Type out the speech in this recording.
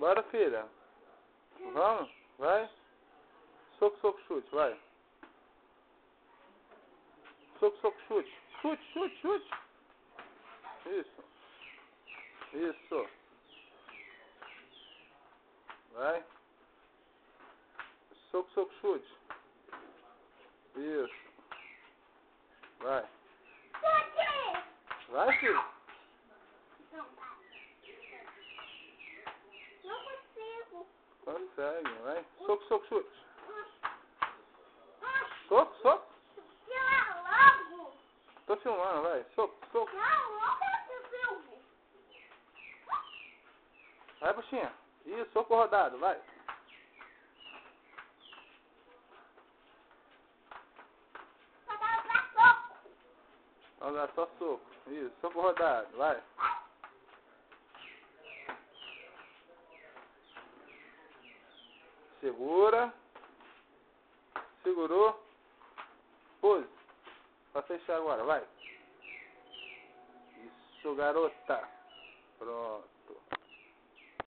Bora, filha. Vamos? Vai. Soco, soco, chute, vai. Soco, soco, chute. Chute, chute, chute. Isso. Isso. Vai. Soco, soco, chute. Isso. Vai. Vai, filho. Não consigo. Consegue, vai. Soco, soco, chute. Soco, soco. Logo. Tô filmando, vai. Soco, soco. Não, não quero que filme. Vai, baixinha. Isso, soco rodado, vai. Só dá pra soco. Vamos lá, só soco. Isso, soco rodado, vai. Segura. Segurou. Pose. Pra fechar agora, vai. Isso, garota. Pronto.